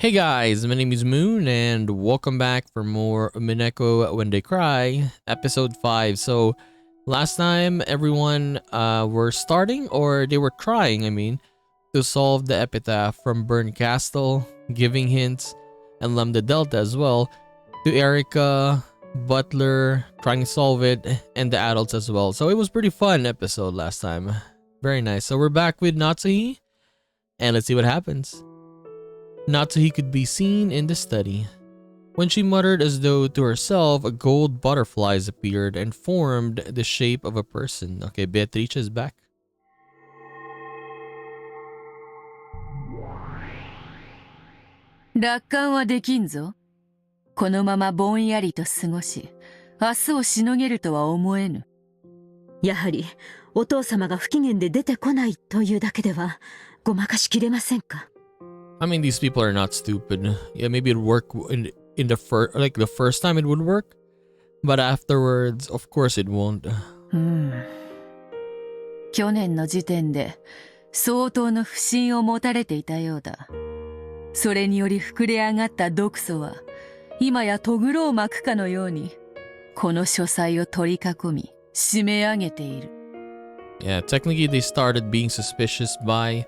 Hey guys, my name is Moon and welcome back for more Umineko When They Cry, episode 5. So last time everyone were starting, or they were trying, to solve the epitaph from Burn Castle, giving hints, and Lambda Delta as well, to Erica, Butler, trying to solve it, and the adults as well. So it was pretty fun episode last time. Very nice. So we're back with Natsuhi, and let's see what happens. Natsuhi could be seen in the study. When she muttered as though to herself, gold butterflies appeared and formed the shape of a person. Okay, Beatrice is back. 楽観はできんぞ。このままぼんやりと過ごし、明日をしのげるとは思えぬ。やはりお父様が不機嫌で出てこないというだけではごまかしきれませんか。These people are not stupid. Yeah, maybe it'd work in the first time it would work, but afterwards, of course it won't. 去年の時点で相当の不信を持たれていたようだ。それにより膨れ上がった毒素は、今やとぐろを巻くかのように、この書斎を取り囲み、締め上げている。Yeah, technically they started being suspicious by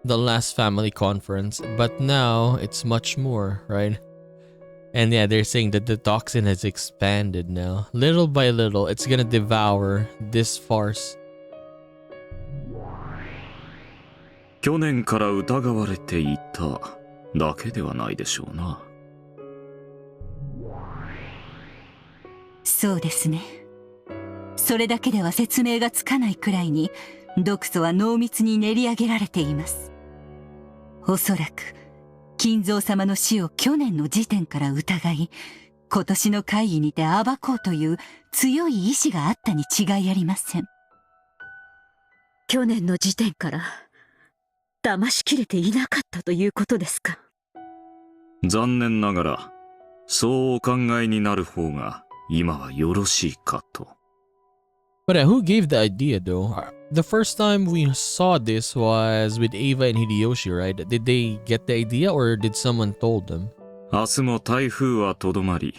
the last family conference, but now it's much more, right? And yeah, they're saying that the toxin has expanded now. Little by little, it's gonna devour this farce. 去年から疑われていただけではないでしょうな。そうですね。それだけでは説明がつかないくらいに毒素は濃密に練り上げられています。おそらく金蔵様の死を去年の時点から疑い、今年の会議にて暴こうという強い意志があったに違いありません。去年の時点から騙しきれていなかったということですか。残念ながらそうお考えになる方が今はよろしいかと。But who gave the idea though? The first time we saw this was with Ava and Hideyoshi, right? Did they get the idea or did someone told them? 明日も台風はとどまり、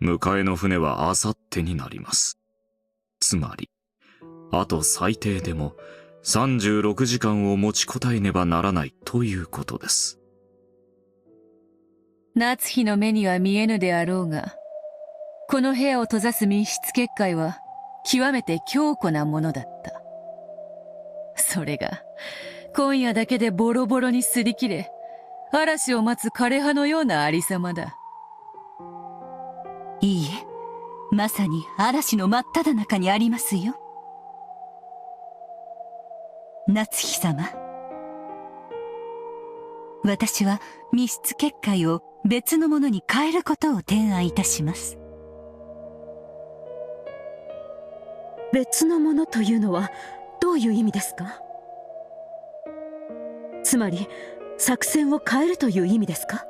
迎えの船は明後日になります。つまり、あと最低でも36時間を持ちこたえねばならないということです。夏日の目には見えぬであろうが、この部屋を閉ざす密室結界は極めて強固なものだった。それが今夜だけでボロボロに擦り切れ、嵐を待つ枯葉のようなありさまだ。いいえ、まさに嵐の真っ只中にありますよ。夏日様、私は密室結界を別のものに変えることを提案いたします。別のものというのはどういう意味ですか。つまり作戦を変えるという意味ですか。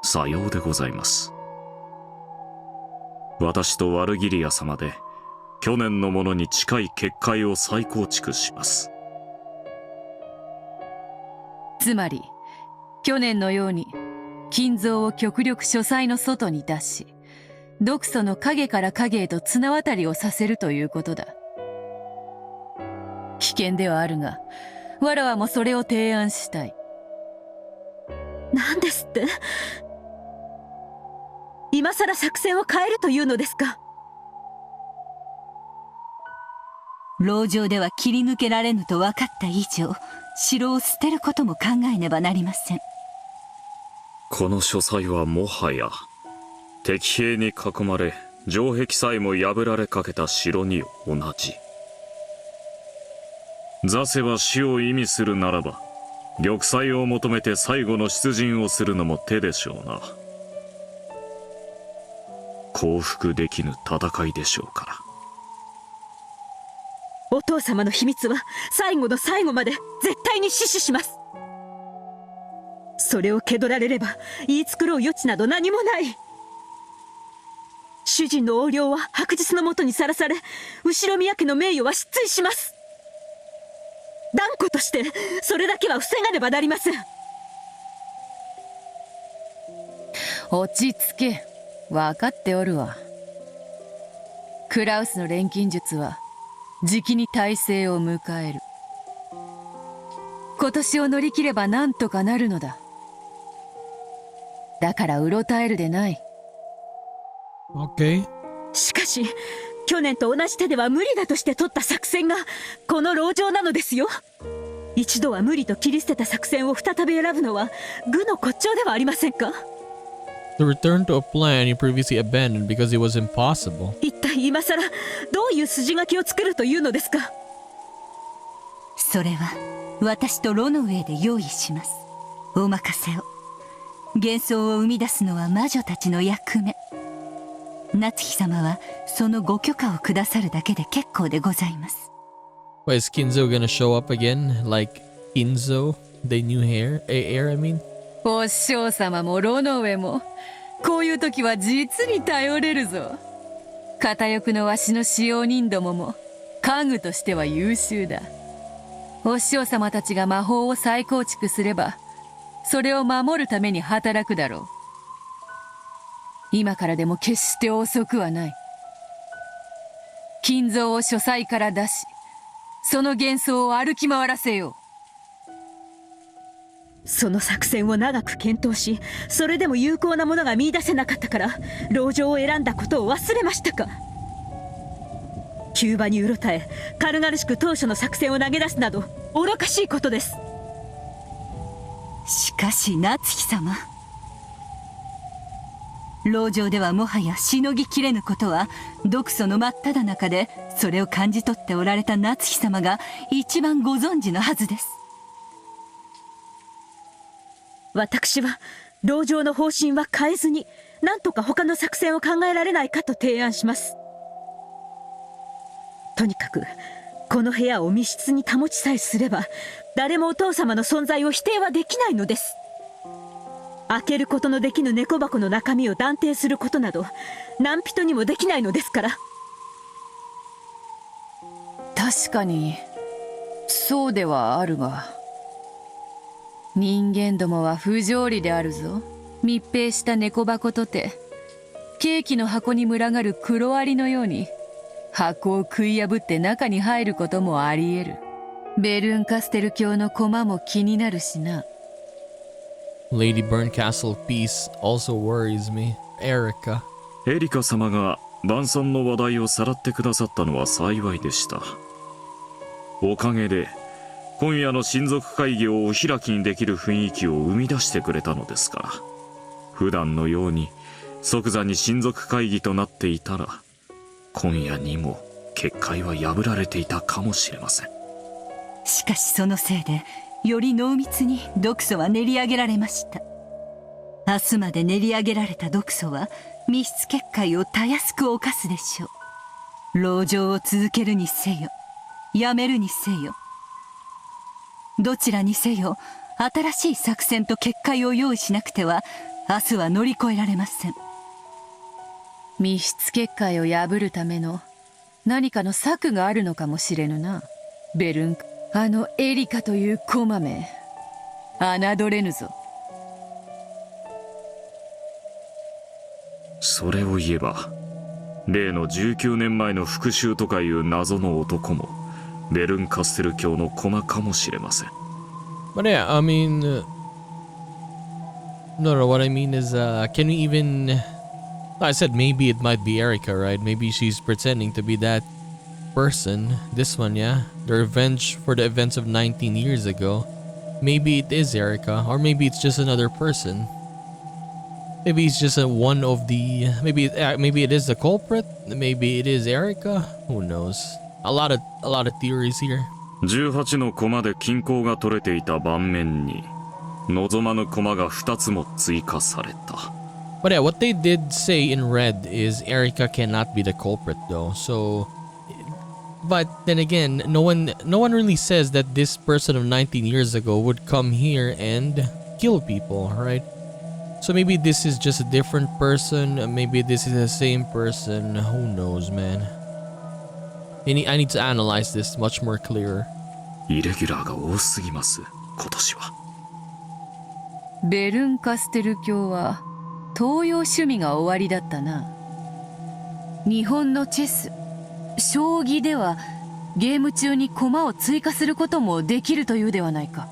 さようでございます。私とワルギリア様で去年のものに近い結界を再構築します。つまり去年のように金蔵を極力書斎の外に出し、毒素の影から影へと綱渡りをさせるということだ。危険ではあるが、わらわもそれを提案したい。何ですって？今さら作戦を変えるというのですか。籠城では切り抜けられぬと分かった以上、城を捨てることも考えねばなりません。この書斎はもはや敵兵に囲まれ城壁さえも破られかけた城に同じ。座瀬は死を意味するならば、玉砕を求めて最後の出陣をするのも手でしょうな。降伏できぬ戦いでしょうから。お父様の秘密は最後の最後まで絶対に死守します。それを蹴取られれば言い繕う余地など何もない。主人の横領は白日の下にさらされ、後宮家の名誉は失墜します。断固としてそれだけは防がねばなりません。落ち着け。分かっておるわ。クラウスの錬金術はじきに大勢を迎える。今年を乗り切ればなんとかなるのだ。だからうろたえるでない。Okay. しかし去年と同じ手では無理だとして取った作戦がこの籠城なのですよ。一度は無理と切り捨てた作戦を再び選ぶのは愚の骨頂ではありませんか。 To return to a plan you previously abandoned because it was impossible. 一体今さらどういう筋書きを作るというのですか。それは私とロの上で用意します。お任せを。幻想を生み出すのは魔女たちの役目。夏日様はそのご許可をくださるだけで結構でございます。Wait, is Kinzo gonna show up again? Like Kinzo? The new heir, I mean? お師匠様もロノウェもこういう時は実に頼れるぞ。片翼のわしの使用人どもも家具としては優秀だ。お師匠様たちが魔法を再構築すればそれを守るために働くだろう。今からでも決して遅くはない。金蔵を書斎から出しその幻想を歩き回らせよう。その作戦を長く検討し、それでも有効なものが見出せなかったから籠城を選んだことを忘れましたか。急場にうろたえ軽々しく当初の作戦を投げ出すなど愚かしいことです。しかし夏日様、籠城ではもはやしのぎきれぬことは毒素の真っ只中でそれを感じ取っておられた夏日様が一番ご存知のはずです。私は籠城の方針は変えずに何とか他の作戦を考えられないかと提案します。とにかくこの部屋を密室に保ちさえすれば誰もお父様の存在を否定はできないのです。開けることのできぬ猫箱の中身を断定することなど何人にもできないのですから。確かにそうではあるが、人間どもは不条理であるぞ。密閉した猫箱とてケーキの箱に群がるクロアリのように箱を食い破って中に入ることもあり得る。ベルンカステル教の駒も気になるしな。Lady Burncastle Peace also worries me. Erica. エリカ様が晩餐の話題をさらってくださったのは幸いでした。おかげで今夜の親族会議をお開きにできる雰囲気を生み出してくれたのですから。普段のように即座に親族会議となっていたら今夜にも結界は破られていたかもしれません。しかしそのせいでより濃密に毒素は練り上げられました。明日まで練り上げられた毒素は密室結界をたやすく犯すでしょう。籠城を続けるにせよやめるにせよ、どちらにせよ新しい作戦と結界を用意しなくては明日は乗り越えられません。密室結界を破るための何かの策があるのかもしれぬな。ベルン、あのエリカというこまめ侮れぬぞ。それを言えば例の19年前の復讐とかいう謎の男もベルンカステル教の駒かもしれません。 But yeah, I mean, no, what I mean is, can we even? I said maybe it might be Erica, right? Maybe she's pretending to be that person. This one, yeah, the revenge for the events of 19 years ago. Maybe it is Erica, or maybe it's just another person. Maybe it's just one of the. Maybe it is the culprit. Maybe it is Erica. Who knows? A lot of theories here. 18の駒で均衡が取れていた盤面に望まぬ駒が2つも追加された。 But yeah, what they did say in red is Erica cannot be the culprit though. So, but then again, no one really says that this person of 19 years ago would come here and kill people, right? So maybe this is just a different person. Maybe this is the same person. Who knows, man? I need to analyze this much more clearer. イレギュラーが多すぎます、今年は。ベルンカステル教は東洋趣味がおありだったな。日本のチェス、将棋ではゲーム中に駒を追加することもできるというではないか。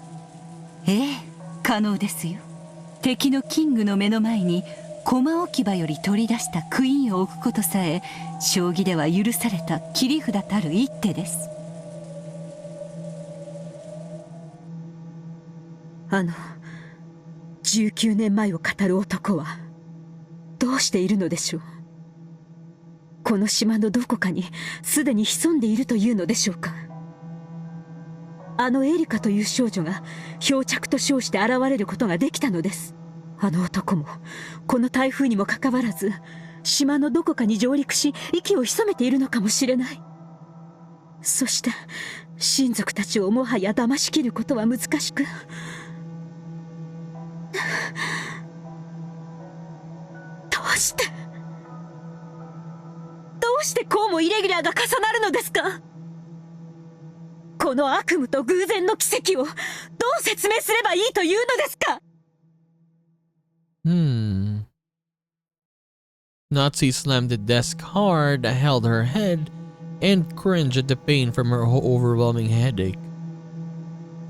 ええ、可能ですよ。敵のキングの目の前に駒置き場より取り出したクイーンを置くことさえ将棋では許された切り札たる一手です。19年前を語る男はどうしているのでしょう。この島のどこかにすでに潜んでいるというのでしょうか。あのエリカという少女が漂着と称して現れることができたのです。あの男もこの台風にもかかわらず島のどこかに上陸し息を潜めているのかもしれない。そして親族たちをもはや騙し切ることは難しく、どうしてこうもイレギュラーが重なるのですか。この悪夢と偶然の奇跡をどう説明すればいいというのですか。Nazi slammed the desk hard, held her head, and cringed at the pain from her overwhelming headache.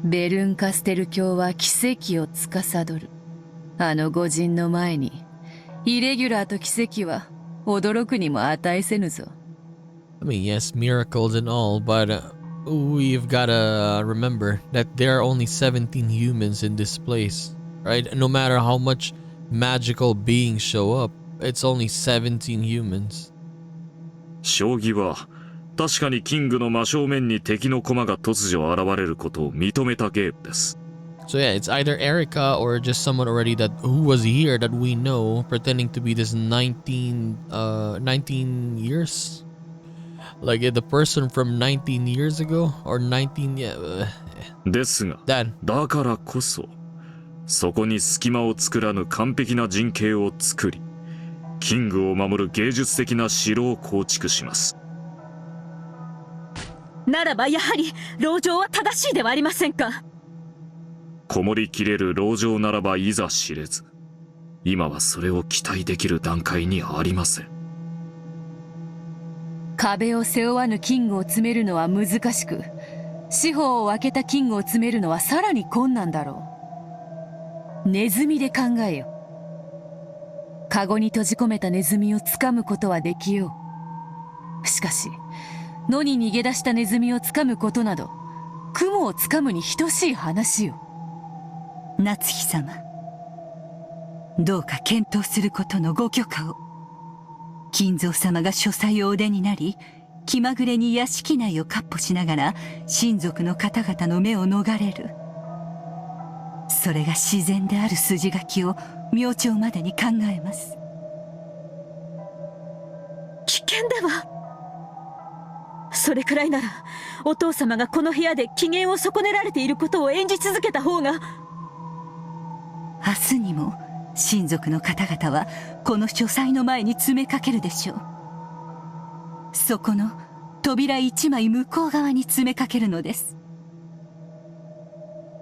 ベルンカステル教は奇跡を司る。あの御人の前にイレギュラーと奇跡は驚くにも値せぬぞ。I mean, yes, miracles and all, but we've gotta remember that there are only 17 humans in this place, right? No matter how much magical beings show up, it's only 17 humans. 将棋は確かにキングの真正面に敵の駒が突如現れることを認めたゲームです。So yeah, it's either Erica or just someone already who was here that we know, pretending to be this 19 years, like the person from 19 years ago or 19 yeah. ですが、だからこそそこに隙間を作らぬ完璧な陣形を作り、キングを守る芸術的な城を構築します。ならばやはり籠城は正しいではありませんか。こもりきれる籠城ならばいざ知れず、今はそれを期待できる段階にありません。壁を背負わぬキングを詰めるのは難しく、四方を分けたキングを詰めるのはさらに困難だろう。ネズミで考えよ。カゴに閉じ込めたネズミを掴むことはできよう。しかし野に逃げ出したネズミを掴むことなど雲を掴むに等しい話よ。夏日様、どうか検討することのご許可を。金蔵様が書斎をお出になり、気まぐれに屋敷内を闊歩しながら親族の方々の目を逃れる、それが自然である筋書きを明朝までに考えます。危険では。それくらいならお父様がこの部屋で機嫌を損ねられていることを演じ続けた方が。明日にも親族の方々はこの書斎の前に詰めかけるでしょう。そこの扉一枚向こう側に詰めかけるのです。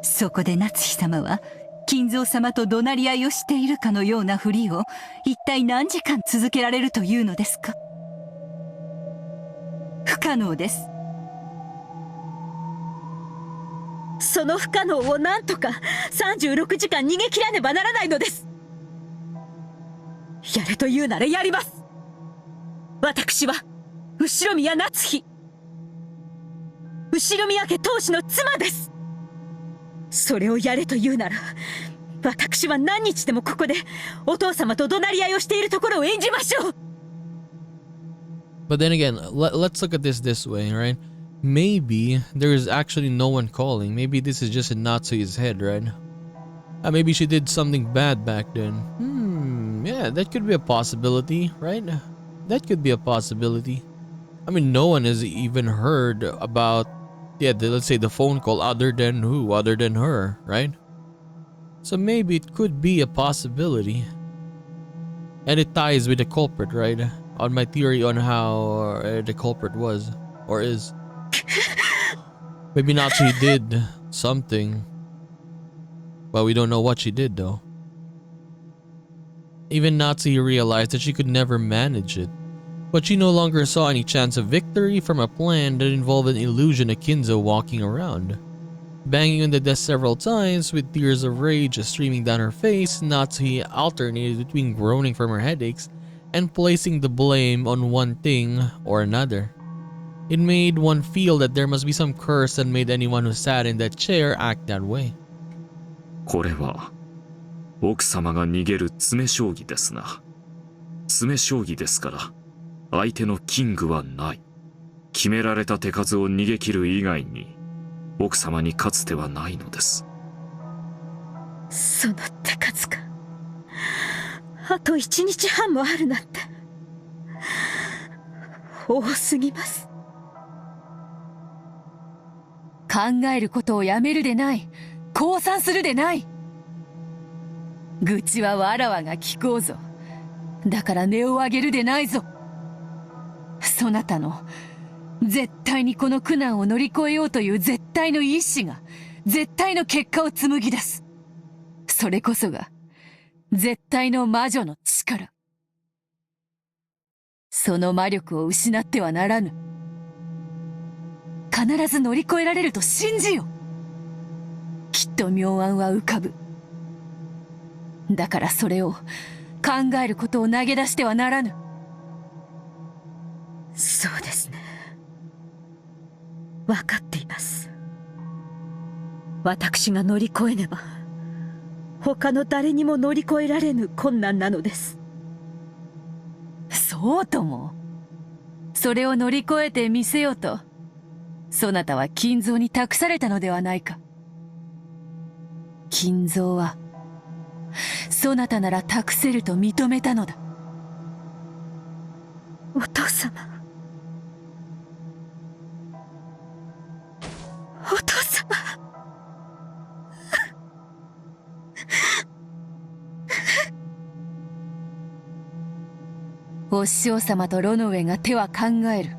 そこで夏日様は金蔵様と怒鳴り合いをしているかのようなふりを一体何時間続けられるというのですか。不可能です。その不可能を何とか36時間逃げ切らねばならないのです。やれと言うならやります。私は後宮夏日、後宮家当主の妻です。それをやれと言うなら私は何日でもここでお父様と怒鳴り合いをしているところを演じましょう。 But then again, let's look at this way, right? Maybe there's actually no one calling. Maybe this is just in Natsu's head, right? Maybe she did something bad back then. Yeah, that could be a possibility, right? That could be a possibility. I mean, no one has even heard about, let's say the phone call other than who? Other than her, right? So maybe it could be a possibility. And it ties with the culprit, right? On my theory on how the culprit was or is. Maybe not she did something, but we don't know what she did though. Even Natsuhi realized that she could never manage it. But she no longer saw any chance of victory from a plan that involved an illusion of Kinzo walking around. Banging on the desk several times with tears of rage streaming down her face, Natsuhi alternated between groaning from her headaches and placing the blame on one thing or another. It made one feel that there must be some curse that made anyone who sat in that chair act that way. これは奥様が逃げる詰将棋ですな。詰将棋ですから相手のキングはない。決められた手数を逃げ切る以外に奥様に勝つ手はないのです。その手数があと1日半もあるなんて多すぎます。考えることをやめるでない。降参するでない。愚痴はわらわが聞こうぞ。だから音を上げるでないぞ。そなたの絶対にこの苦難を乗り越えようという絶対の意志が絶対の結果を紡ぎ出す。それこそが絶対の魔女の力。その魔力を失ってはならぬ。必ず乗り越えられると信じよ。きっと妙案は浮かぶ。だからそれを考えることを投げ出してはならぬ。そうですね。分かっています。私が乗り越えねば他の誰にも乗り越えられぬ困難なのです。そうとも。それを乗り越えてみせよとそなたは金蔵に託されたのではないか。金蔵はそなたなら託せると認めたのだ。お父様、お父様。お師匠様とロノウェが手は考える。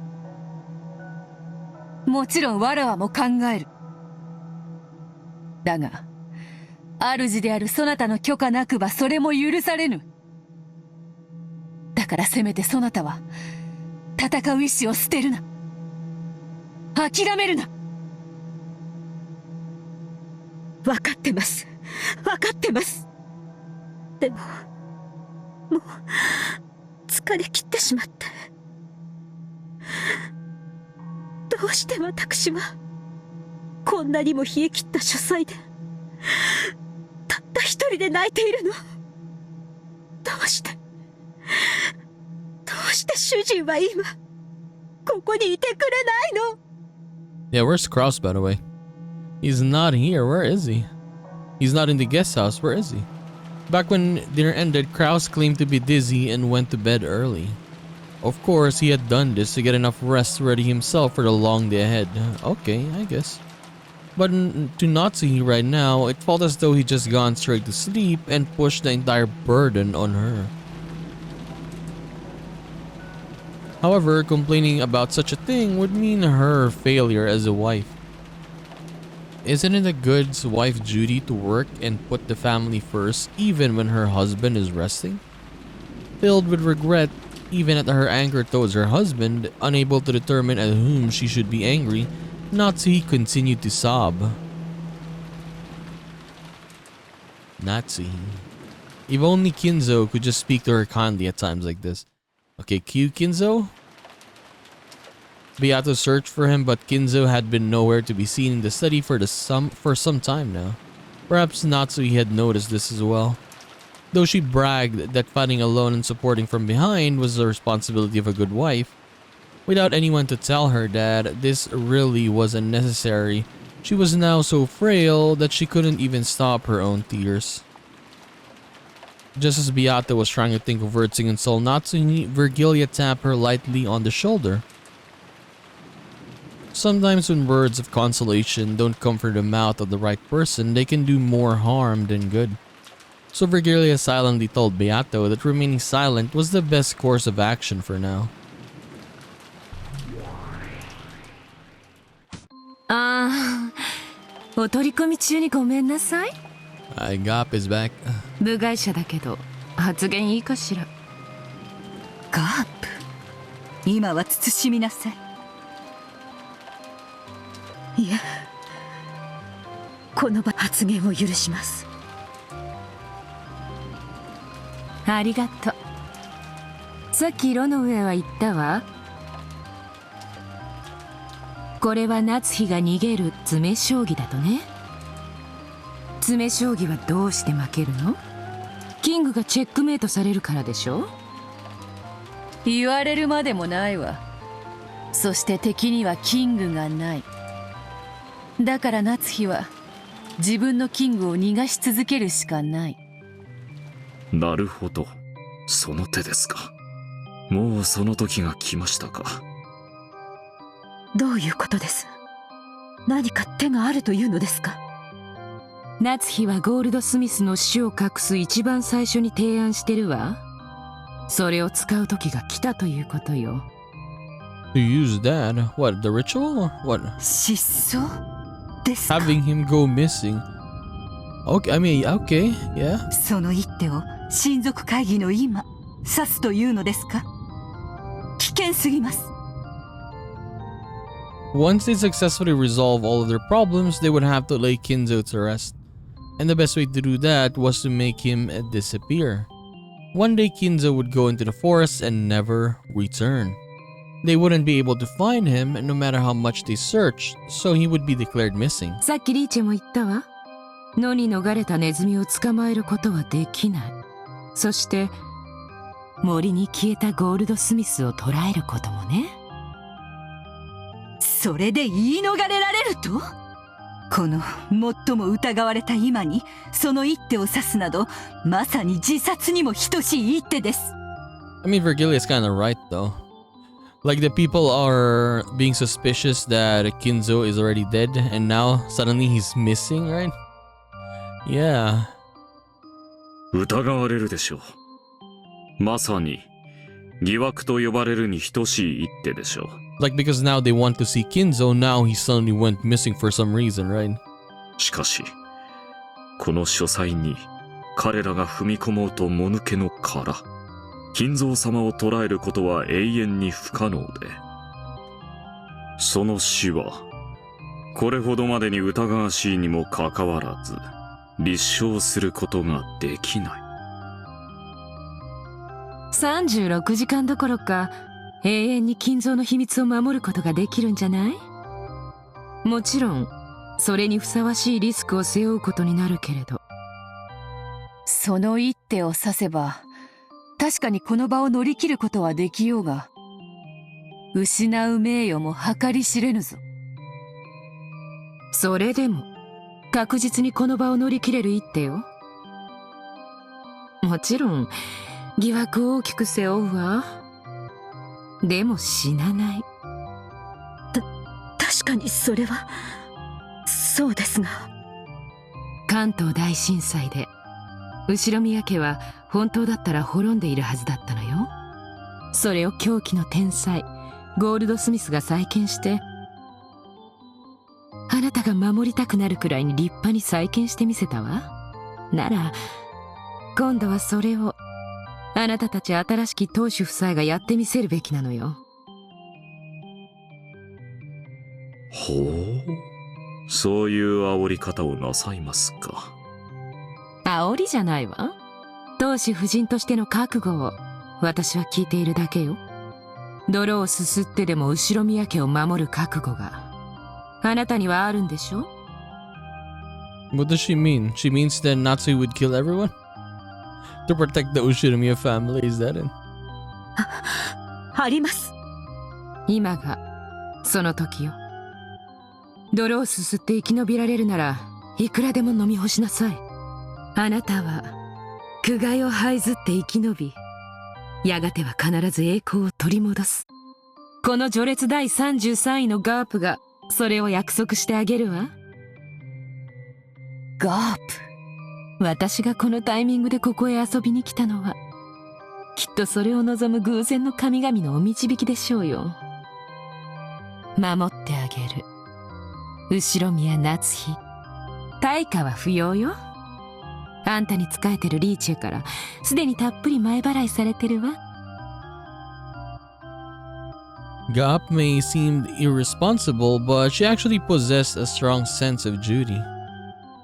もちろんわらわも考える。だが主であるそなたの許可なくばそれも許されぬ。だからせめてそなたは戦う意志を捨てるな。諦めるな。分かってます。分かってます。でももう疲れ切ってしまって。どうして私はこんなにも冷え切った書斎でたった一人で泣いているの。どうして主人は今ここにいてくれないの。 Yeah, where's Kraus, by the way? He's not here. Where is he? He's not in the guest house. Where is he? Back when dinner ended, Kraus claimed to be dizzy and went to bed early. Of course, he had done this to get enough rest to ready himself for the long day ahead. Okay, I guess. But to Natsuhi right now, it felt as though he'd just gone straight to sleep and pushed the entire burden on her. However, complaining about such a thing would mean her failure as a wife. Isn't it a good wife's duty to work and put the family first even when her husband is resting? Filled with regret, even at her anger towards her husband, unable to determine at whom she should be angry, Natsuhi continued to sob. Natsuhi. If only Kinzo could just speak to her kindly at times like this. Okay, cue Kinzo. Beato searched for him, but Kinzo had been nowhere to be seen in the study for some time now. Perhaps Natsuhi had noticed this as well. Though she bragged that fighting alone and supporting from behind was the responsibility of a good wife, without anyone to tell her that this really was unnecessary, she was now so frail that she couldn't even stop her own tears. Just as Beata was trying to think of words to console Natsuhi, Virgilia tapped her lightly on the shoulder. Sometimes when words of consolation don't come from the mouth of the right person, they can do more harm than good. So Virgilia silently told Beato that remaining silent was the best course of action for now. Gap is back. 部外者だけど発言いいかしら。ガープ、今は慎みなさい。いえ、この場発言を許します。ありがとう。さっきロノウェイは言ったわ。これは夏日が逃げる詰め将棋だとね。詰め将棋はどうして負けるの？キングがチェックメイトされるからでしょ。言われるまでもないわ。そして敵にはキングがない。だから夏日は自分のキングを逃がし続けるしかない。なるほど。その手ですか。もうその時が来ましたか。どういうことです？何か手があるというのですか？夏日はゴールドスミスの死を隠す一番最初に提案してるわ。それを使う時が来たということよ。To use that? What, the ritual? Or what? 失踪ですか？ Having him go missing. Okay, I mean, okay, yeah. その一手を親族会議の今指すというのですか？危険すぎます。Once they successfully resolve all of their problems, they would have to lay Kinzo to rest. And the best way to do that was to make him disappear. One day Kinzo would go into the forest and never return. They wouldn't be able to find him no matter how much they searched, so he would be declared missing. さっきリーチェも言ったわ。野に逃れたネズミを捕まえることはできない。そして森に消えたゴールドスミスを捕らえることもね。それで言い逃れられると？この最も疑われた今にその一手を指すなど、まさに自殺にも等しい一手です。I mean, Virgilia's kinda right though. Like the people are being suspicious that Kinzo is already dead and now suddenly he's missing, right? Yeah. 疑われるでしょう。まさに疑惑と呼ばれるに等しい一手でしょう。Like because now they want to see Kinzo, now he suddenly went missing for some reason, right? しかし、この書斎に彼らが踏み込もうともぬけの殻、金蔵様を捕らえることは永遠に不可能で、その死はこれほどまでに疑わしいにもかかわらず立証することができない。36時間どころか永遠に金蔵の秘密を守ることができるんじゃない？もちろんそれにふさわしいリスクを背負うことになるけれど、その一手を指せば確かにこの場を乗り切ることはできようが、失う名誉も計り知れぬぞ。それでも確実にこの場を乗り切れる一手よ。もちろん疑惑を大きく背負うわ。でも死なない。確かにそれはそうですが、関東大震災で後宮家は本当だったら滅んでいるはずだったのよ。それを狂気の天才ゴールドスミスが再建して、あなたが守りたくなるくらいに立派に再建してみせたわ。なら今度はそれをあなたたち新しき当主夫妻がやってみせるべきなのよ。ほう、そういう煽り方をなさいますか。煽りじゃないわ。当主夫人としての覚悟を私は聞いているだけよ。泥をすすってでも後宮家を守る覚悟があなたにはあるんでしょ？ What does she mean? She means that Natsu would kill everyone? To protect the Ushirimiya family, is that it? あります。今がその時よ。泥をすすって生き延びられるならいくらでも飲み干しなさい。あなたは苦害を這いずって生き延び、やがては必ず栄光を取り戻す。この序列第33位のガープがそれを約束してあげるわ。ガープ、私がこのタイミングでここへ遊びに来たのはきっとそれを望む偶然の神々のお導きでしょうよ。守ってあげる。後宮夏日、対価は不要よ。あんたに仕えてるリーチェからすでにたっぷり前払いされてるわ。Gap may seem irresponsible, but she actually possessed a strong sense of duty.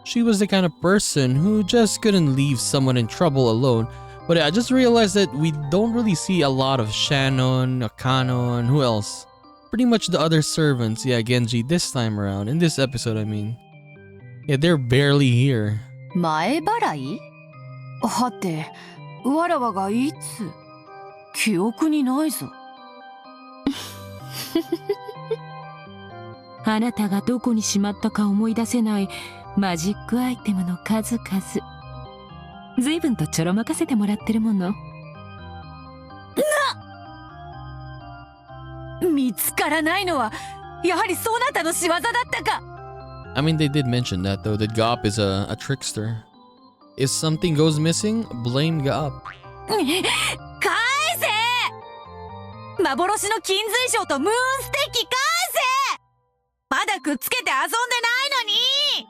She was the kind of person who just couldn't leave someone in trouble alone. But I just realized that we don't really see a lot of Shannon, Akano, and who else? Pretty much the other servants, yeah, Genji this time around, in this episode I mean. Yeah, they're barely here. 前払い？はて、わらわがいつ？記憶にないぞ。あなたがどこにしまったか思い出せないマジックアイテムの数々。随分とちょろまかせてもらってるもの。見つからないのは、やはりそなたの仕業だったか。I mean, they did mention that though, that Gop is a trickster. If something goes missing, blame Gop. 返せ！幻の金髄晶とムーンステッキ返せ！まだくっつけて遊んでないのに！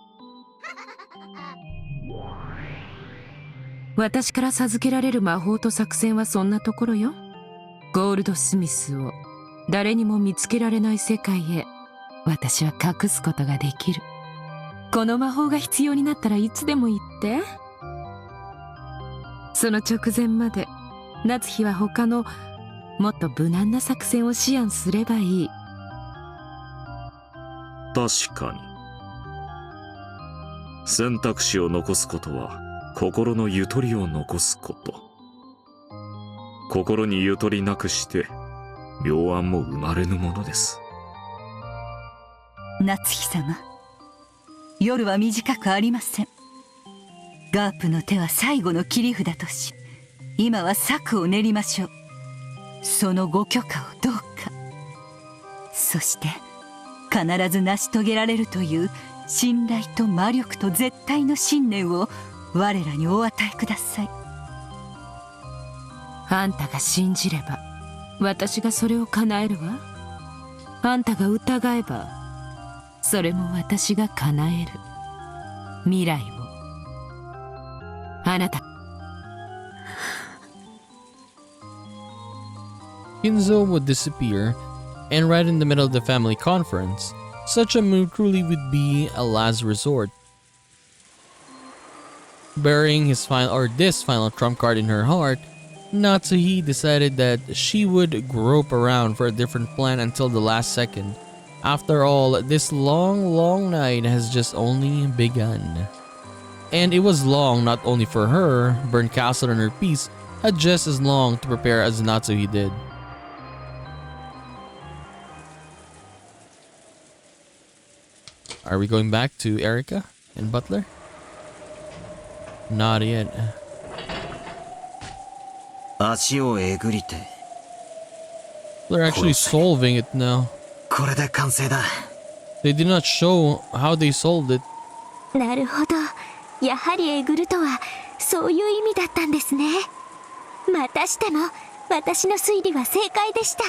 私から授けられる魔法と作戦はそんなところよ。ゴールドスミスを誰にも見つけられない世界へ私は隠すことができる。この魔法が必要になったらいつでも言って。その直前まで夏日は他のもっと無難な作戦を思案すればいい。確かに。選択肢を残すことは心のゆとりを残すこと。心にゆとりなくして妙案も生まれぬものです。夏日様、夜は短くありません。ガープの手は最後の切り札とし、今は策を練りましょう。そのご許可をどうか。そして必ず成し遂げられるという信頼と魔力と絶対の信念を我らにお与えください。あんたが信じれば私がそれを叶えるわ。あんたが疑えばそれも私が叶える。未来をあなた。 Kinzo would disappear, and right in the middle of the family conference, such a move truly would be a last resort. Burying this final trump card in her heart, Natsuhi decided that she would grope around for a different plan until the last second. After all, this long night has just only begun. And it was long not only for her, Burnt Castle and her piece had just as long to prepare as Natsuhi did. Are we going back to Erika and Butler? Not yet. 足をえぐりて。 They're actually solving it now. これで完成だ。 They did not show how they solved it. なるほど。やはりえぐるとはそういう意味だったんですね。またしても私の推理は正解でした。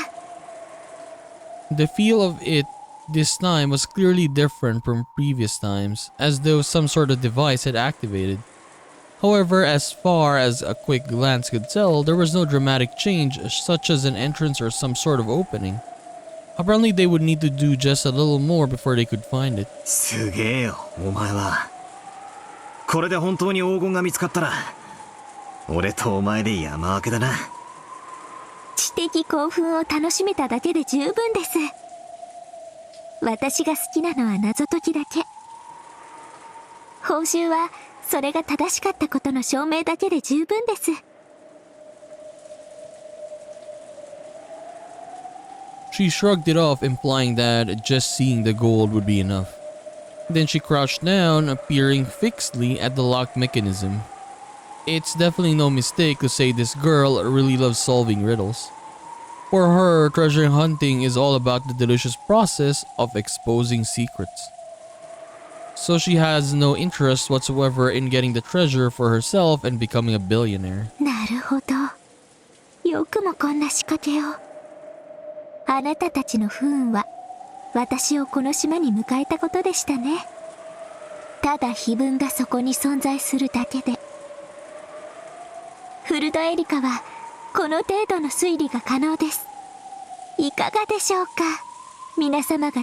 The feel of it this time was clearly different from previous times, as though some sort of device had activated. However, as far as a quick glance could tell, there was no dramatic change such as an entrance or some sort of opening. Apparently they would need to do just a little more before they could find it. すげえよ、お前は。これで本当に黄金が見つかったら、俺とお前で山分けだな。知的興奮を楽しめただけで十分です。私が好きなのは謎解きだけ。報酬はそれが正しかったことの証明だけで十分です。 She shrugged it off, implying that just seeing the gold would be enough. Then she crouched down, peering fixedly at the locked mechanism. It's definitely no mistake to say this girl really loves solving riddles. For her, treasure hunting is all about the delicious process of exposing secrets. So she has no interest whatsoever in getting the treasure for herself and becoming a billionaire. なるほど。よくもこんな仕掛けを。あなたたちの不運は私をこの島に迎えたことでしたね。ただ碑文がそこに存在するだけで。フルドエリカはこの程度の推理が可能です。いかがでしょうか、皆様方。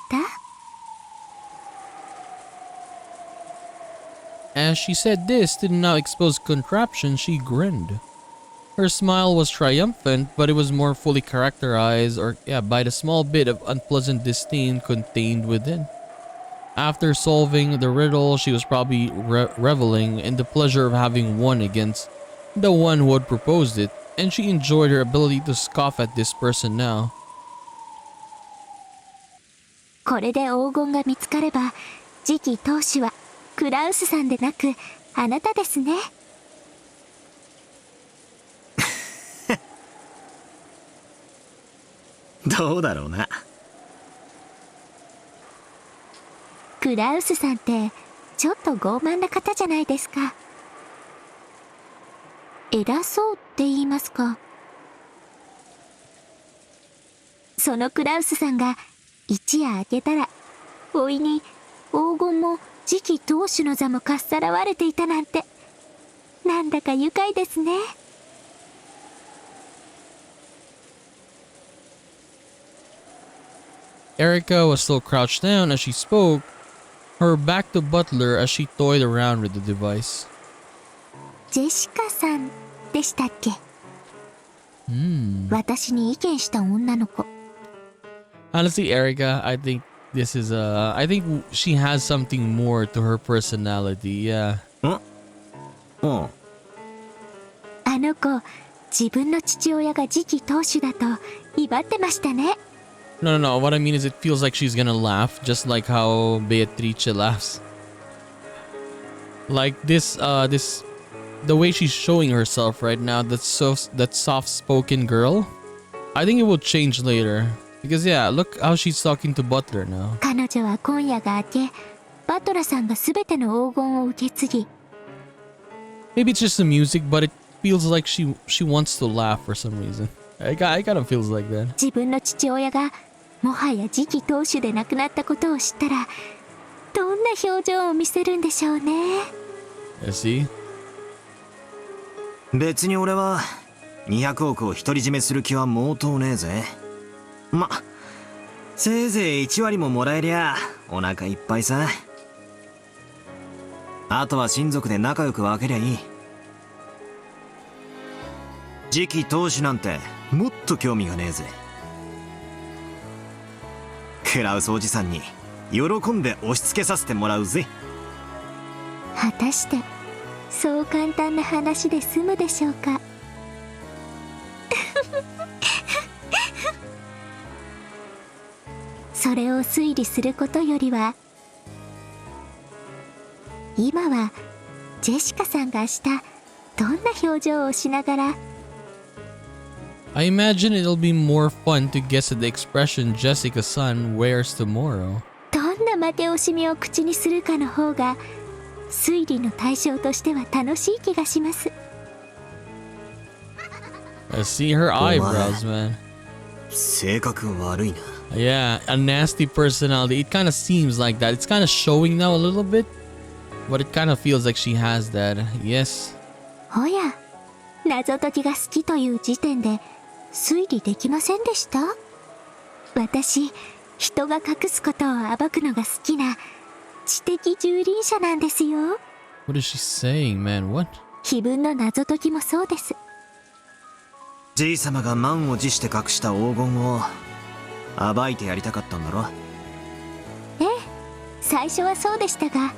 As she said this to the now exposed contraption, she grinned. Her smile was triumphant, but it was more fully characterized by the small bit of unpleasant disdain contained within. After solving the riddle, she was probably reveling in the pleasure of having won against the one who had proposed it, and she enjoyed her ability to scoff at this person now. これで黄金が見つかれば、次期当主はクラウスさんでなくあなたですね。どうだろうな。クラウスさんってちょっと傲慢な方じゃないですか。偉そうって言いますか。そのクラウスさんが一夜明けたら、おいに黄金も次期当主の座もかっさらわれていたなんて、なんだか愉快ですね。Erica was still crouched down as she spoke, her back to Butler as she toyed around with the device. ジェシカさんでしたっけ？私に意見した女の子。Honestly, Erica, I think I think she has something more to her personality, yeah. あの子、自分の父親が次期当主だと威張ってましたね。No. What I mean is it feels like she's gonna laugh, just like how Beatrice laughs. Like the way she's showing herself right now, that soft-spoken girl. I think it will change later. Because yeah, look how she's talking to Butler now. 彼女は今夜が明け、バトラさんがすべての黄金を受け継ぎ。Maybe it's just the music, but it feels like she wants to laugh for some reason. I kind of feels like that. 自分の父親がもはや次期当主で亡くなったことを知ったら、どんな表情を見せるんでしょうね。I see. 別に俺は200億を独り占めする気は毛頭ねえぜ。ま、せいぜい1割ももらえりゃお腹いっぱいさ。あとは親族で仲良く分けりゃいい。次期当主なんてもっと興味がねえぜ。クラウスおじさんに喜んで押し付けさせてもらうぜ。果たしてそう簡単な話で済むでしょうか。それを推理することよりは、今はジェシカさんが明日どんな表情をしながら。I imagine it'll be more fun to guess at the expression Jessica's son wears tomorrow. どんな負け惜しみを口にするかの方が推理の対象としては楽しい気がします。I see her eyebrows, man. 性格悪いな。Yeah, a nasty personality. It kind of seems like that. It's kind of showing now a little bit, but it kind of feels like she has that. Yes. おや、謎解きが好きという時点で推理できませんでした？私、人が隠すことを暴くのが好きな知的蹂躙者なんですよ。What is she saying, man? What? 碑文の謎解きもそうです。じいさまが満を持して隠した黄金を暴いてやりたかったんだろ。ええ、最初はそうでしたが、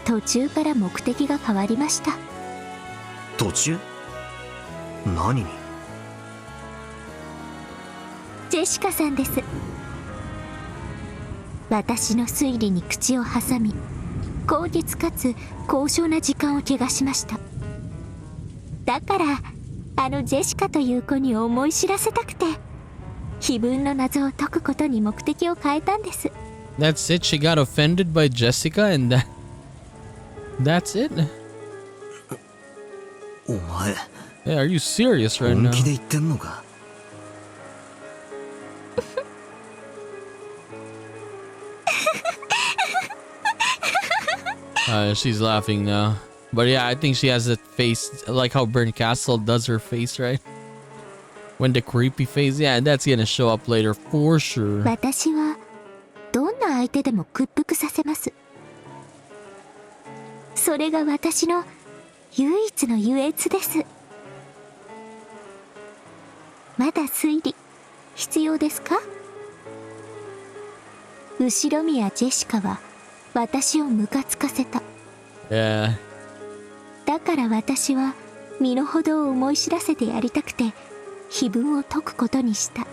途中から目的が変わりました。途中？何に？ジェシカさんです。私の推理に口を挟み、高潔かつ高尚な時間を汚しました。だからあのジェシカという子に思い知らせたくて、碑文の謎を解くことに目的を変えたんです。That's it? She got offended by Jessica and that's it? お前、Yeah, are you serious right now? 本気で言ってんのか？ She's laughing now. But yeah, I think she has that face, like how Burn Castle does her face, right? When the creepy face, yeah, that's gonna show up later for sure. 私はどんな相手でも屈服させます。それが私の唯一の優越です。まだ推理必要ですか？後宮ジェシカは私をムカつかせた。Yeah. だから私は身の程を思い知らせてやりたくて碑文を解くことにした。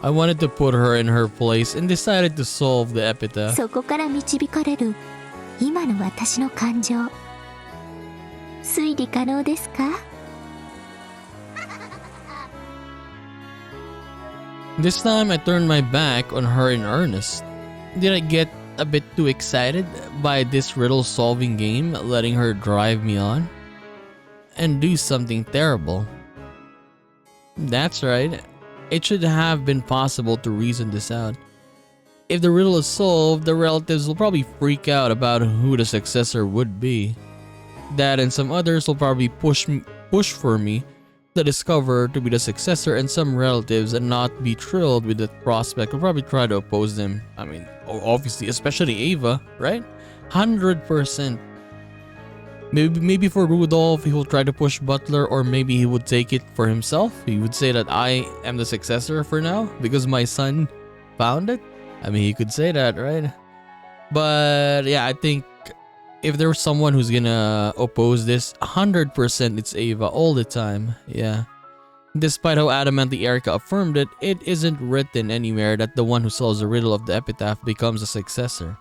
I wanted to put her in her place and decided to solve the epitaph. そこから導かれる今の私の感情、推理可能ですか？ This time I turned my back on her in earnest. Did I get a bit too excited by this riddle solving game, letting her drive me on? And do something terrible? That's right. It should have been possible to reason this out. If the riddle is solved, the relatives will probably freak out about who the successor would be. Dad and some others will probably push for me to discover to be the successor, and some relatives and not be thrilled with the prospect will probably try to oppose them. I mean, obviously, especially Ava, right? 100%. Maybe for Rudolph, he will try to push Butler, or maybe he would take it for himself. He would say that I am the successor for now because my son found it. I mean, he could say that, right? But yeah, I think if there was someone who's gonna oppose this, 100% it's Ava all the time. Yeah. Despite how adamantly Erica affirmed it, it isn't written anywhere that the one who solves the riddle of the epitaph becomes a successor.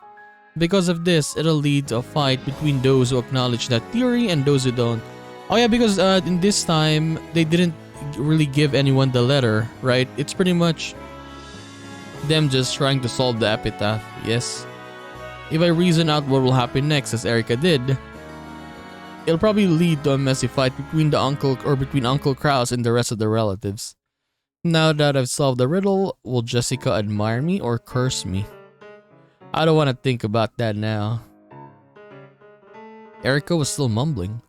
Because of this, it'll lead to a fight between those who acknowledge that theory and those who don't. Oh yeah, because in this time, they didn't really give anyone the letter, right? It's pretty much them just trying to solve the epitaph, yes. If I reason out what will happen next, as Erica did, it'll probably lead to a messy fight between between Uncle Kraus and the rest of the relatives. Now that I've solved the riddle, will Jessica admire me or curse me? I don't want to think about that now. Erica was still mumbling.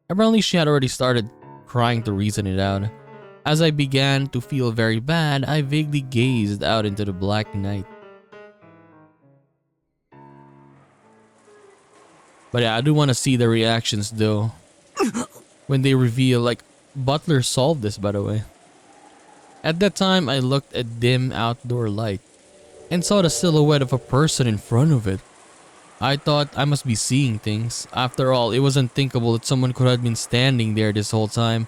Apparently she had already started trying to reason it out. As I began to feel very bad, I vaguely gazed out into the black night. But yeah, I do want to see the reactions though. When they reveal, like, Butler solved this, by the way. At that time, I looked at dim outdoor light and saw the silhouette of a person in front of it. I thought I must be seeing things. After all, it was unthinkable that someone could have been standing there this whole time,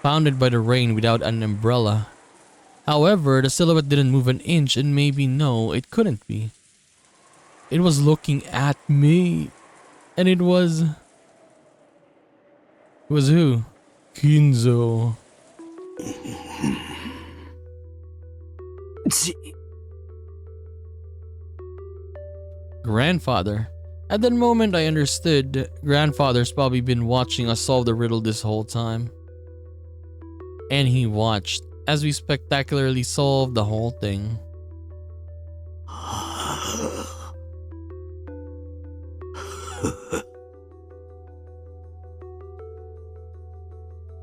pounded by the rain without an umbrella. However, the silhouette didn't move an inch, and maybe no, it couldn't be. It was looking at me. And it was... It was who? Kinzo. Grandfather. At that moment I understood. Grandfather's probably been watching us solve the riddle this whole time. And he watched as we spectacularly solved the whole thing.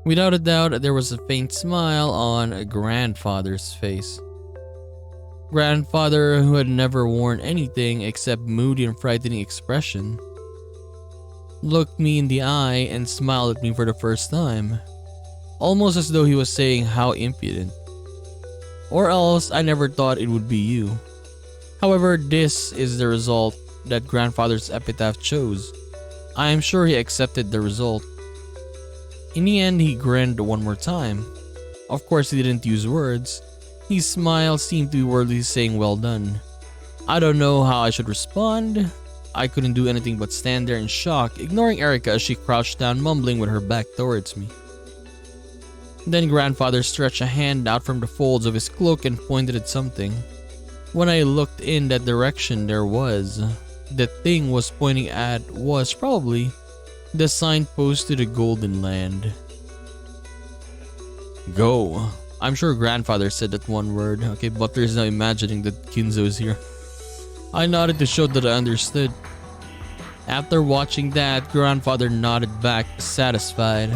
Without a doubt, there was a faint smile on Grandfather's face. Grandfather, who had never worn anything except moody and frightening expression, looked me in the eye and smiled at me for the first time, almost as though he was saying, "How impudent." Or else, "I never thought it would be you." However, this is the result that Grandfather's epitaph chose. I am sure he accepted the result. In the end, he grinned one more time. Of course, he didn't use words. His smile seemed to be wordly saying, "Well done." I don't know how I should respond. I couldn't do anything but stand there in shock, ignoring Erica as she crouched down, mumbling with her back towards me. Then Grandfather stretched a hand out from the folds of his cloak and pointed at something. When I looked in that direction, the thing was pointing at was probably the signpost to the Golden Land. Go. I'm sure Grandfather said that one word. Okay, Butler is now imagining that Kinzo is here. I nodded to show that I understood. After watching that, grandfather nodded back, satisfied.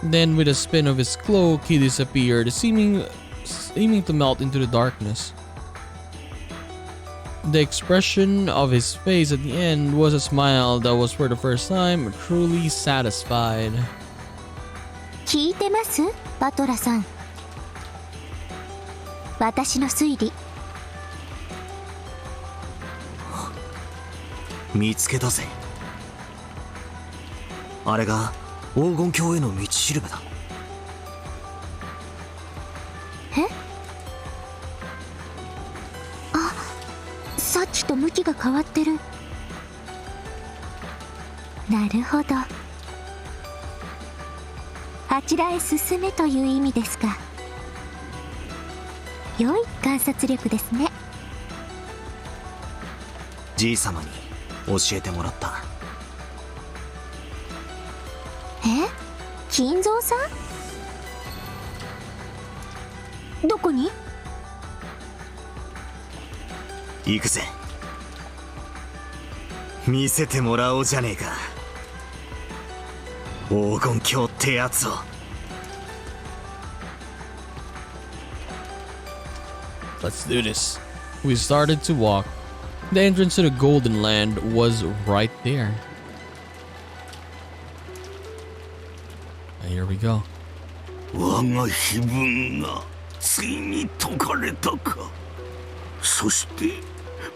Then with a spin of his cloak, he disappeared, seeming to melt into the darkness. The expression of his face at the end was a smile that was for the first time truly satisfied. 聞いてます？バトラさん。私の推理。見つけたぜ。あれが黄金鏡への道しるべだ。え？あ、さっきと向きが変わってる。なるほど。あちらへ進めという意味ですか。良い観察力ですね。じいさまに教えてもらった。え？金蔵さん？どこに？行くぜ。見せてもらおうじゃねえか。黄金鏡ってやつを。Let's do this. We started to walk. The entrance to the Golden Land was right there. And here we go. 我が碑文がついに解かれたか。そして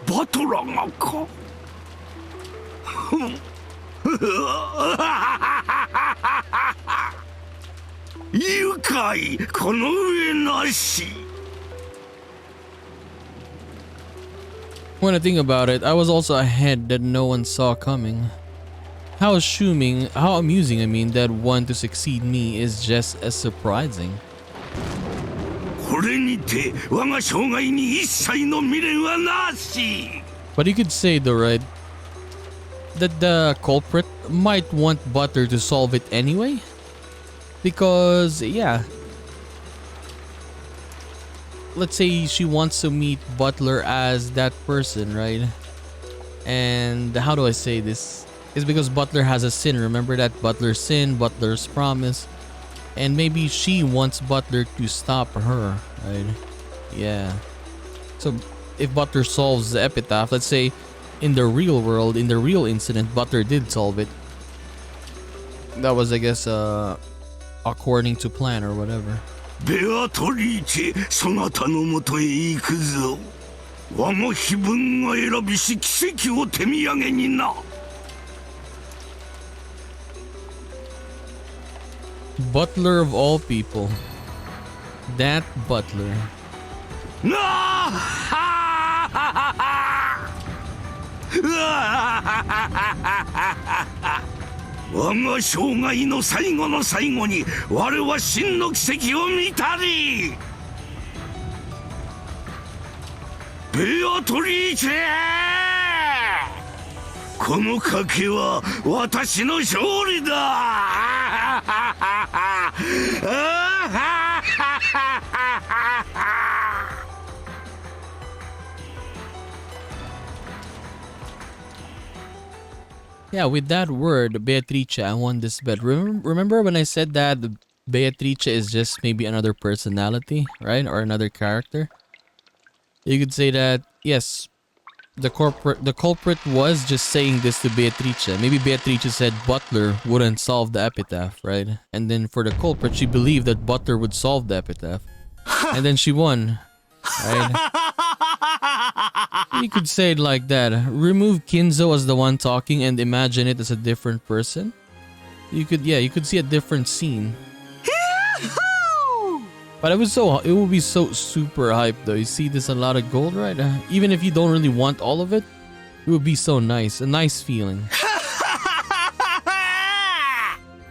バトラがか。愉快この上なし。When I think about it, I was also ahead that no one saw coming. How amusing, I mean, that one to succeed me is just as surprising. これにて我が生涯に一切の未練はなし。 But you could say though, right, that the culprit might want Butler to solve it anyway? Because, yeah, let's say she wants to meet Butler as that person, right? And how do I say this? It's because Butler has a sin. Remember that Butler's sin, Butler's promise. And maybe she wants Butler to stop her, right? Yeah. So if Butler solves the epitaph, let's say in the real world, in the real incident, Butler did solve it. That was, I guess, according to plan or whatever. ベアトリーチェそなたのもとへ行くぞ。我が碑文が選びし奇跡を手土産にな。Butler of all people. That Butler. なあ我が生涯の最後の最後に我は真の奇跡を見たり。ベアトリーチェこの賭けは私の勝利だ。Yeah, with that word, Beatrice, I won this bet. Remember when I said that Beatrice is just maybe another personality, right? Or another character? You could say that, yes, the culprit was just saying this to Beatrice. Maybe Beatrice said Butler wouldn't solve the epitaph, right? And then for the culprit, she believed that Butler would solve the epitaph. And then she won, right? You could say it like that. Remove Kinzo as the one talking and imagine it as a different person. You could see a different scene. But it would be so super hyped though. You see this a lot of gold, right? Even if you don't really want all of it, it would be so nice. A nice feeling.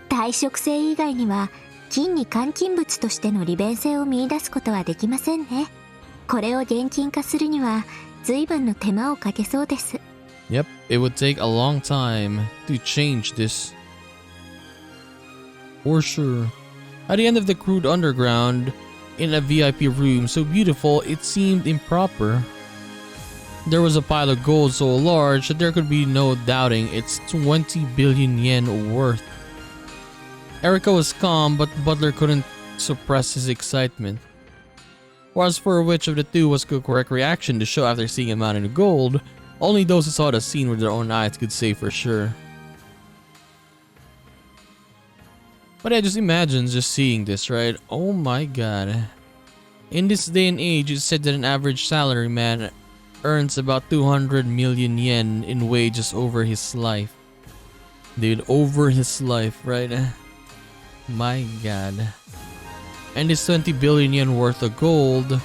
体色性以外には金に換金物としての利便性を見出すことはできませんね。これを現金化するには随分の手間をかけそうです。Yep, it would take a long time to change this. For sure. At the end of the crude underground, in a VIP room so beautiful it seemed improper. There was a pile of gold so large that there could be no doubting it's 20 billion yen worth. Erika was calm, but Butler couldn't suppress his excitement. For as for which of the two was the correct reaction to show after seeing a mountain of gold, only those who saw the scene with their own eyes could say for sure. But yeah, just imagine just seeing this, right? Oh my god. In this day and age, it's said that an average salaryman earns about 200 million yen in wages over his life. Dude, over his life, right? My god. And this 20 billion yen worth of gold,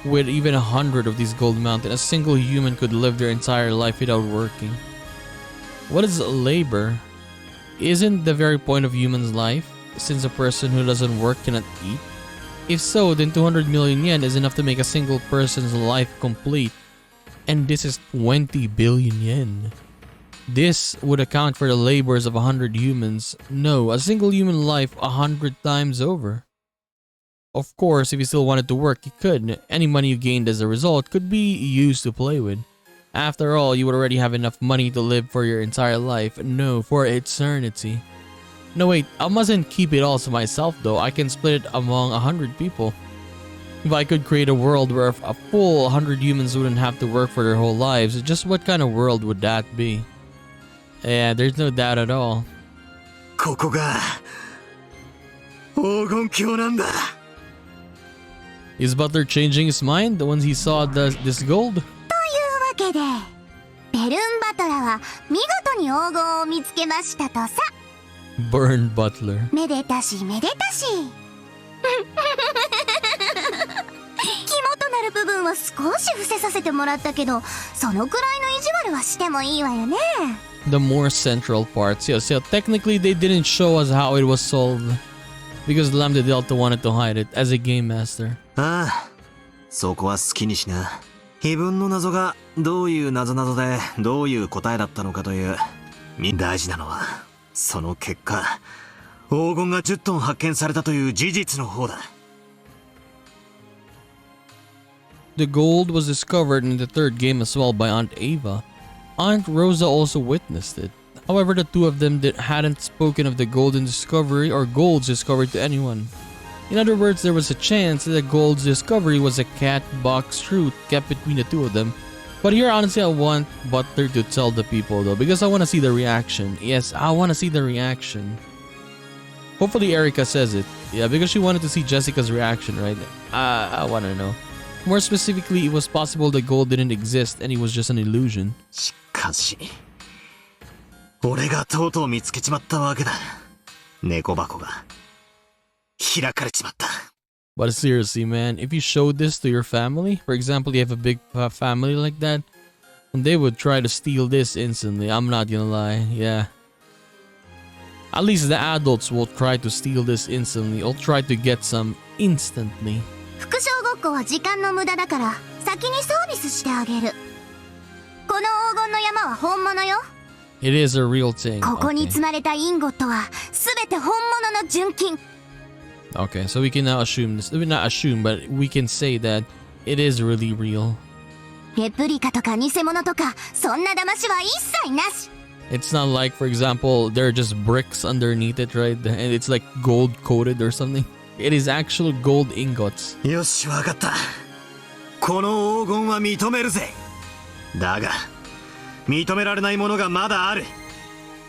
with even 100 of these gold mounted, a single human could live their entire life without working. What is labor? Isn't the very point of human's life, since a person who doesn't work cannot eat? If so, then 200 million yen is enough to make a single person's life complete. And this is 20 billion yen. This would account for the labors of 100 humans. No, a single human life 100 times over. Of course, if you still wanted to work, you could. Any money you gained as a result could be used to play with. After all, you would already have enough money to live for your entire life. No, for eternity. No wait, I mustn't keep it all to myself though. I can split it among 100 people. If I could create a world where a full 100 humans wouldn't have to work for their whole lives, just what kind of world would that be? Yeah, there's no doubt at all. ここが黄金鏡なんだ。 Is Butler changing his mind once he saw this gold? というわけで、ベルンバトラは見事に黄金を見つけましたとさ。Burn Butler. めでたしめでたし。肝となる部分は少し伏せさせてもらったけど、そのくらいの意地悪はしてもいいわよね。The more central parts, yes. So technically they didn't show us how it was solved because Lambda Delta wanted to hide it as a game master. ああ、そこは好きにしな。非分の謎がどういう謎々でどういう答えだったのかという。大事なのはその結果、黄金が10トン発見されたという事実の方だ。The gold was discovered in the third game as well by Aunt Ava. Aunt Rosa also witnessed it. However, the two of them hadn't spoken of the golden discovery or golds discovered to anyone. In other words, there was a chance that the gold's discovery was a cat box truth kept between the two of them. But here, honestly, I want Butler to tell the people though, because I want to see the reaction. Yes, I want to see the reaction. Hopefully Erika says it. Yeah, because she wanted to see Jessica's reaction, right? I want to know. More specifically, it was possible the gold didn't exist and it was just an illusion. しかし、俺がとうとう見つけちまったわけだ。猫箱が開かれちまった。But seriously, man, if you showed this to your family, for example, you have a big family like that, they would try to steal this instantly. I'm not gonna lie, yeah. At least the adults will try to steal this instantly or try to get some instantly. 副将ごっこは時間の無駄だから先にサービスしてあげる。この黄金の山は本物よ。It is a real thing. ここに積まれたインゴットはすべて本物の純金。Okay, so we can now assume this. Not assume, but we can say that it is really real. レプリカとか偽物とかそんな騙しは一切なし。 It's not like, for example, there are just bricks underneath it, right? And it's like gold coated or something. It is actual gold ingots. よし、わかった。この黄金は認めるぜ。だが、認められないものがまだある。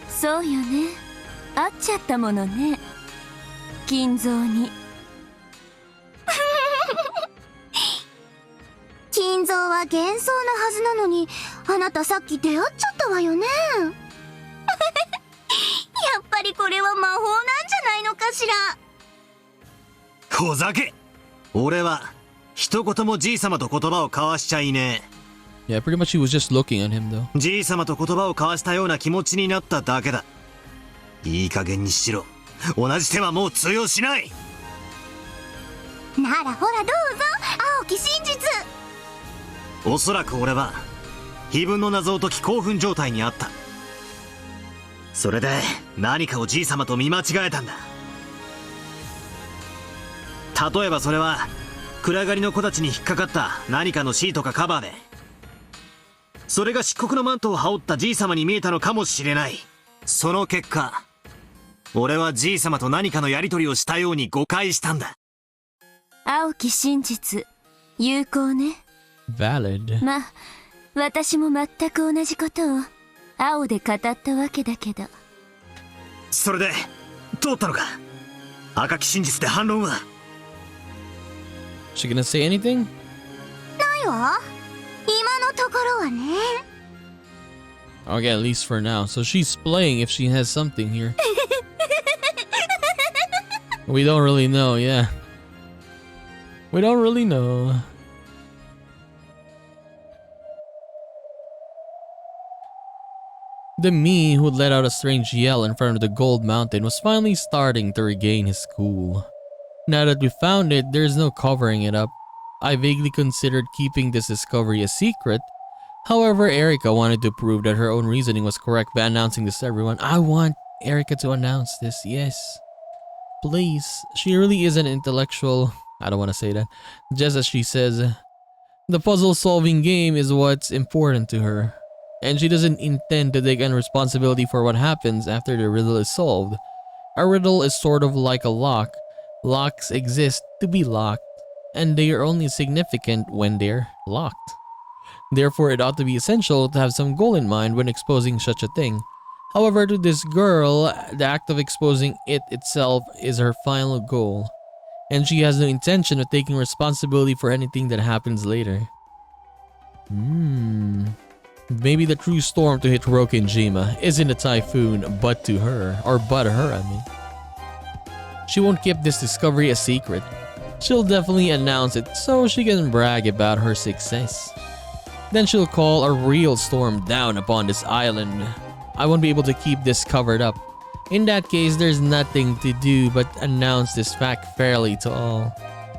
そうよね。合っちゃったものね。金蔵に。金蔵は幻想のはずなのに、あなたさっき出会っちゃったわよね。やっぱりこれは魔法なんじゃないのかしら。ほざけ。俺は一言もじい様と言葉を交わしちゃいねえ。Yeah, pretty much he was just looking at him though. じい様と言葉を交わしたような気持ちになっただけだ。いい加減にしろ。同じ手はもう通用しない。ならほらどうぞ、青き真実。おそらく俺は非分の謎を解き興奮状態にあった。それで何かをじい様と見間違えたんだ。例えばそれは暗がりの子たちに引っかかった何かのシートかカバーで、それが漆黒のマントを羽織ったじい様に見えたのかもしれない。その結果、俺はじい様と何かのやり取りをしたように誤解したんだ。青き真実、有効ね。Valid. まあ、私も全く同じことを青で語ったわけだけど。それで、通ったのか？赤き真実で反論は？ She gonna say anything? ないわ。今のところはね。Okay, at least for now. So she's playing if she has something here. We don't really know, yeah. We don't really know. The me who let out a strange yell in front of the gold mountain was finally starting to regain his cool. Now that we found it, there's no covering it up. I vaguely considered keeping this discovery a secret. However, Erika wanted to prove that her own reasoning was correct by announcing this to everyone. I want Erika to announce this, yes. Please. She really is an intellectual. I don't want to say that. Just as she says, the puzzle solving game is what's important to her. And she doesn't intend to take on responsibility for what happens after the riddle is solved. A riddle is sort of like a lock. Locks exist to be locked, and they are only significant when they're locked. Therefore, it ought to be essential to have some goal in mind when exposing such a thing. However, to this girl, the act of exposing it itself is her final goal, and she has no intention of taking responsibility for anything that happens later. Maybe the true storm to hit Rokkenjima isn't a typhoon, but her, I mean. She won't keep this discovery a secret. She'll definitely announce it so she can brag about her success. Then she'll call a real storm down upon this island. I won't be able to keep this covered up. In that case, there's nothing to do but announce this fact fairly to all.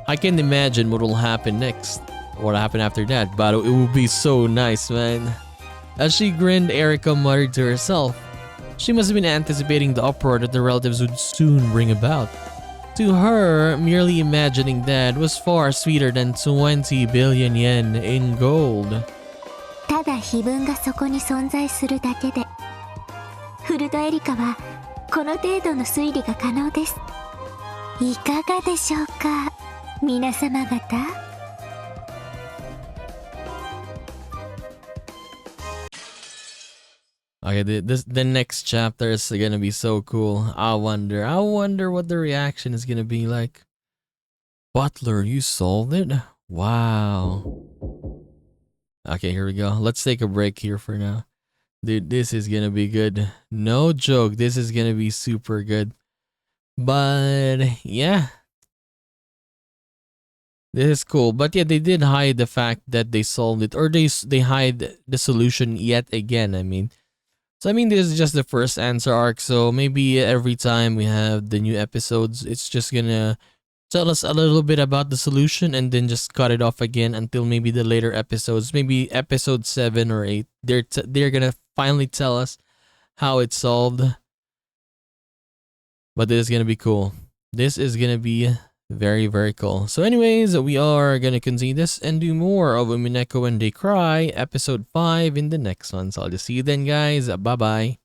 I can't imagine what will happen next. What happened after that, but it will be so nice, man. As she grinned, Erika muttered to herself. She must have been anticipating the uproar that the relatives would soon bring about. To her, merely imagining that was far sweeter than 20 billion yen in gold. ただ碑文がそこに存在するだけで、フルドエリカはこの程度の推理が可能です。いかがでしょうか、皆様方。Okay, the next chapter is gonna be so cool. I wonder what the reaction is gonna be like. Butler, you solved it? Wow. Okay, here we go. Let's take a break here for now. Dude, this is gonna be good. No joke, this is gonna be super good. But yeah. This is cool. But yeah, they did hide the fact that they solved it. Or they hide the solution yet again, I mean. So I mean, this is just the first answer arc, so maybe every time we have the new episodes, it's just gonna tell us a little bit about the solution and then just cut it off again until maybe the later episodes, maybe episode 7 or 8. They're gonna finally tell us how it's solved. But this is gonna be cool. This is gonna be very, very cool. So anyways, we are gonna continue this and do more of Umineko When They Cry, episode 5 in the next one. So I'll just see you then, guys. Bye-bye.